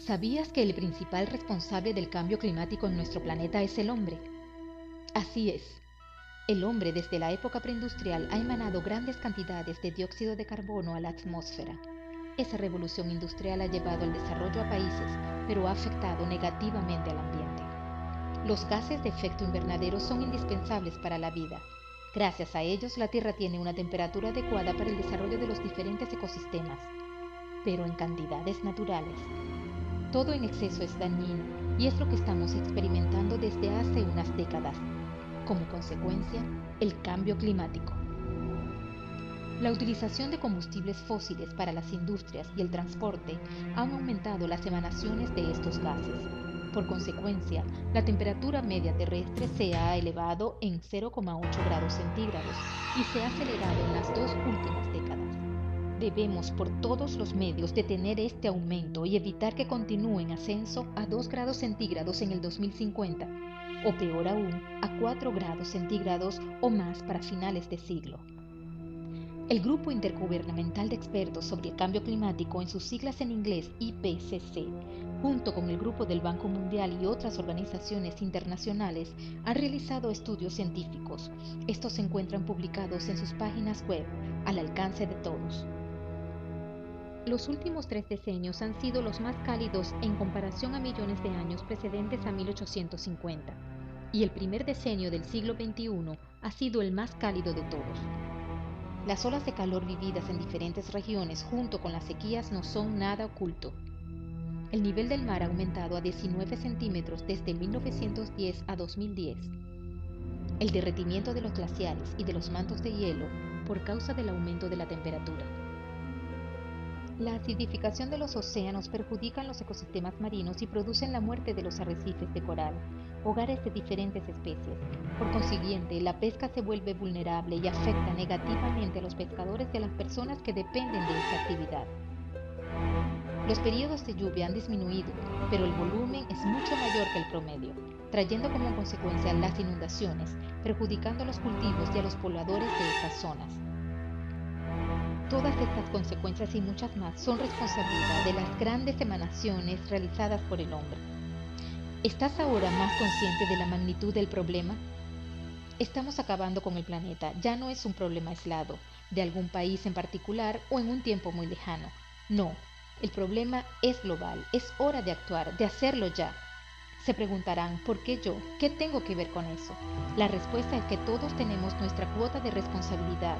¿Sabías que el principal responsable del cambio climático en nuestro planeta es el hombre? Así es. El hombre desde la época preindustrial ha emanado grandes cantidades de dióxido de carbono a la atmósfera. Esa revolución industrial ha llevado al desarrollo a países, pero ha afectado negativamente al ambiente. Los gases de efecto invernadero son indispensables para la vida. Gracias a ellos, la Tierra tiene una temperatura adecuada para el desarrollo de los diferentes ecosistemas, pero en cantidades naturales. Todo en exceso es dañino y es lo que estamos experimentando desde hace unas décadas. Como consecuencia, el cambio climático. La utilización de combustibles fósiles para las industrias y el transporte han aumentado las emanaciones de estos gases. Por consecuencia, la temperatura media terrestre se ha elevado en 0,8 grados centígrados y se ha acelerado en las 2 últimas décadas. Debemos por todos los medios detener este aumento y evitar que continúe en ascenso a 2 grados centígrados en el 2050, o peor aún, a 4 grados centígrados o más para finales de siglo. El Grupo Intergubernamental de Expertos sobre el Cambio Climático, en sus siglas en inglés IPCC, junto con el Grupo del Banco Mundial y otras organizaciones internacionales, han realizado estudios científicos. Estos se encuentran publicados en sus páginas web, al alcance de todos. Los últimos 3 decenios han sido los más cálidos en comparación a millones de años precedentes a 1850, y el primer decenio del siglo XXI ha sido el más cálido de todos. Las olas de calor vividas en diferentes regiones junto con las sequías no son nada oculto. El nivel del mar ha aumentado a 19 centímetros desde 1910 a 2010. El derretimiento de los glaciares y de los mantos de hielo por causa del aumento de la temperatura. La acidificación de los océanos perjudica los ecosistemas marinos y producen la muerte de los arrecifes de coral, hogares de diferentes especies. Por consiguiente, la pesca se vuelve vulnerable y afecta negativamente a los pescadores y a las personas que dependen de esta actividad. Los periodos de lluvia han disminuido, pero el volumen es mucho mayor que el promedio, trayendo como consecuencia las inundaciones, perjudicando a los cultivos y a los pobladores de estas zonas. Todas estas consecuencias y muchas más son responsabilidad de las grandes emanaciones realizadas por el hombre. ¿Estás ahora más consciente de la magnitud del problema? Estamos acabando con el planeta. Ya no es un problema aislado, de algún país en particular o en un tiempo muy lejano. No, el problema es global. Es hora de actuar, de hacerlo ya. Se preguntarán, ¿por qué yo? ¿Qué tengo que ver con eso? La respuesta es que todos tenemos nuestra cuota de responsabilidad.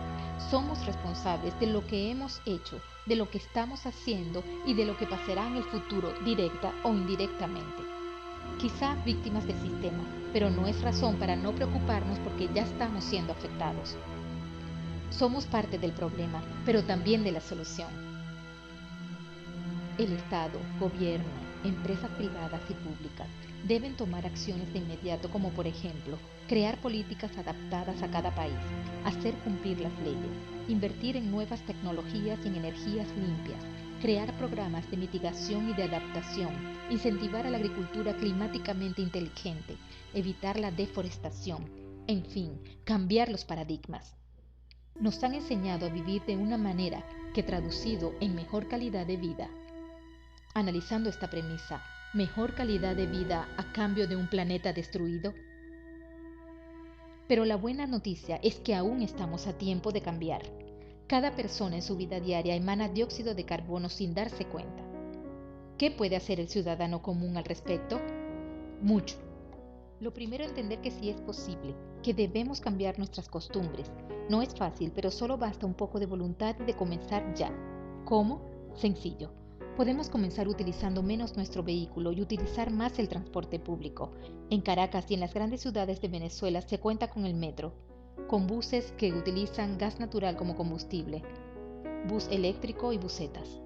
Somos responsables de lo que hemos hecho, de lo que estamos haciendo y de lo que pasará en el futuro, directa o indirectamente. Quizá víctimas del sistema, pero no es razón para no preocuparnos porque ya estamos siendo afectados. Somos parte del problema, pero también de la solución. El Estado, gobierno, empresas privadas y públicas deben tomar acciones de inmediato como por ejemplo, crear políticas adaptadas a cada país, hacer cumplir las leyes, invertir en nuevas tecnologías y en energías limpias, crear programas de mitigación y de adaptación, incentivar a la agricultura climáticamente inteligente, evitar la deforestación, en fin, cambiar los paradigmas. Nos han enseñado a vivir de una manera que traducido en mejor calidad de vida. Analizando esta premisa, ¿mejor calidad de vida a cambio de un planeta destruido? Pero la buena noticia es que aún estamos a tiempo de cambiar. Cada persona en su vida diaria emana dióxido de carbono sin darse cuenta. ¿Qué puede hacer el ciudadano común al respecto? Mucho. Lo primero, entender que sí es posible, que debemos cambiar nuestras costumbres. No es fácil, pero solo basta un poco de voluntad y de comenzar ya. ¿Cómo? Sencillo. Podemos comenzar utilizando menos nuestro vehículo y utilizar más el transporte público. En Caracas y en las grandes ciudades de Venezuela se cuenta con el metro, con buses que utilizan gas natural como combustible, bus eléctrico y busetas.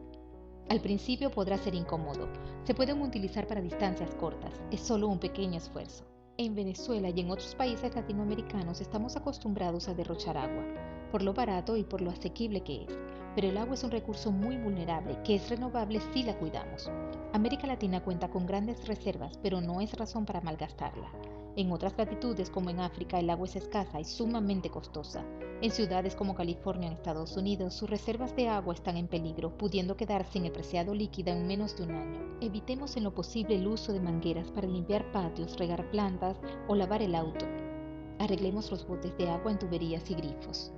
Al principio podrá ser incómodo, se pueden utilizar para distancias cortas, es solo un pequeño esfuerzo. En Venezuela y en otros países latinoamericanos estamos acostumbrados a derrochar agua, por lo barato y por lo asequible que es. Pero el agua es un recurso muy vulnerable, que es renovable si la cuidamos. América Latina cuenta con grandes reservas, pero no es razón para malgastarla. En otras latitudes, como en África, el agua es escasa y sumamente costosa. En ciudades como California en Estados Unidos, sus reservas de agua están en peligro, pudiendo quedar sin el preciado líquido en menos de un año. Evitemos en lo posible el uso de mangueras para limpiar patios, regar plantas o lavar el auto. Arreglemos los botes de agua en tuberías y grifos.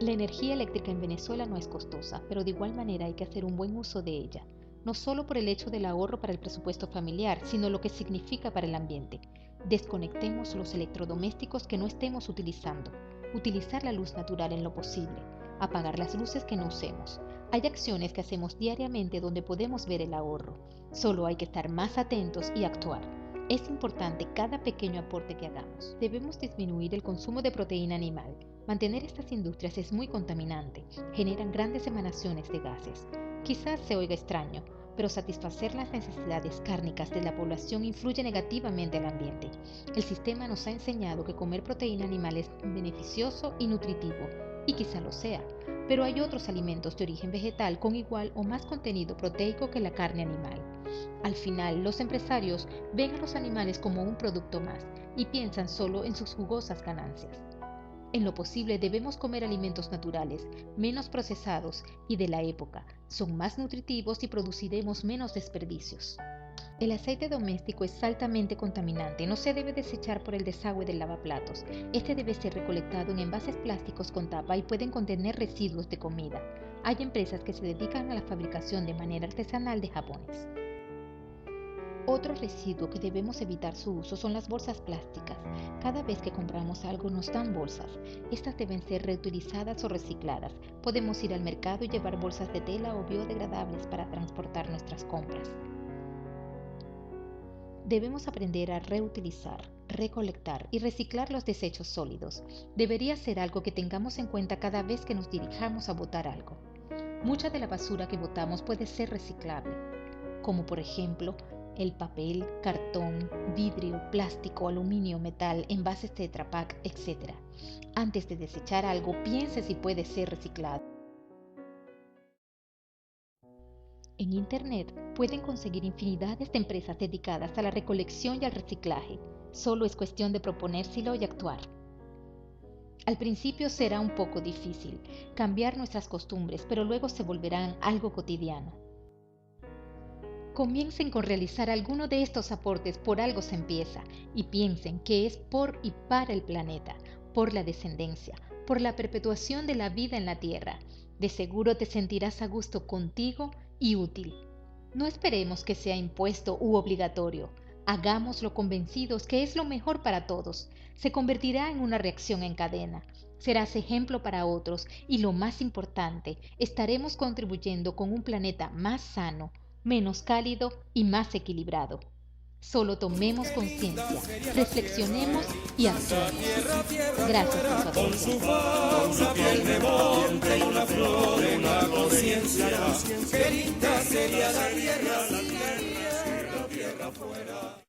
La energía eléctrica en Venezuela no es costosa, pero de igual manera hay que hacer un buen uso de ella, no solo por el hecho del ahorro para el presupuesto familiar, sino lo que significa para el ambiente. Desconectemos los electrodomésticos que no estemos utilizando, utilizar la luz natural en lo posible, apagar las luces que no usemos. Hay acciones que hacemos diariamente donde podemos ver el ahorro. Solo hay que estar más atentos y actuar. Es importante cada pequeño aporte que hagamos. Debemos disminuir el consumo de proteína animal. Mantener estas industrias es muy contaminante, generan grandes emanaciones de gases. Quizás se oiga extraño, pero satisfacer las necesidades cárnicas de la población influye negativamente al ambiente. El sistema nos ha enseñado que comer proteína animal es beneficioso y nutritivo, y quizá lo sea, pero hay otros alimentos de origen vegetal con igual o más contenido proteico que la carne animal. Al final, los empresarios ven a los animales como un producto más y piensan solo en sus jugosas ganancias. En lo posible debemos comer alimentos naturales, menos procesados y de la época. Son más nutritivos y produciremos menos desperdicios. El aceite doméstico es altamente contaminante. No se debe desechar por el desagüe del lavaplatos. Este debe ser recolectado en envases plásticos con tapa y pueden contener residuos de comida. Hay empresas que se dedican a la fabricación de manera artesanal de jabones. Otro residuo que debemos evitar su uso son las bolsas plásticas. Cada vez que compramos algo nos dan bolsas. Estas deben ser reutilizadas o recicladas. Podemos ir al mercado y llevar bolsas de tela o biodegradables para transportar nuestras compras. Debemos aprender a reutilizar, recolectar y reciclar los desechos sólidos. Debería ser algo que tengamos en cuenta cada vez que nos dirijamos a botar algo. Mucha de la basura que botamos puede ser reciclable, como por ejemplo el papel, cartón, vidrio, plástico, aluminio, metal, envases Tetra Pak, etc. Antes de desechar algo, piense si puede ser reciclado. En Internet pueden conseguir infinidades de empresas dedicadas a la recolección y al reciclaje. Solo es cuestión de proponérselo y actuar. Al principio será un poco difícil cambiar nuestras costumbres, pero luego se volverán algo cotidiano. Comiencen con realizar alguno de estos aportes, por algo se empieza, y piensen que es por y para el planeta, por la descendencia, por la perpetuación de la vida en la Tierra. De seguro te sentirás a gusto contigo y útil. No esperemos que sea impuesto u obligatorio. Hagámoslo convencidos que es lo mejor para todos. Se convertirá en una reacción en cadena. Serás ejemplo para otros y, lo más importante, estaremos contribuyendo con un planeta más sano, menos cálido y más equilibrado. Solo tomemos conciencia, reflexionemos y actuemos. Gracias por su atención. Una piel de monte y una flor en la conciencia. Qué linda sería la tierra fuera.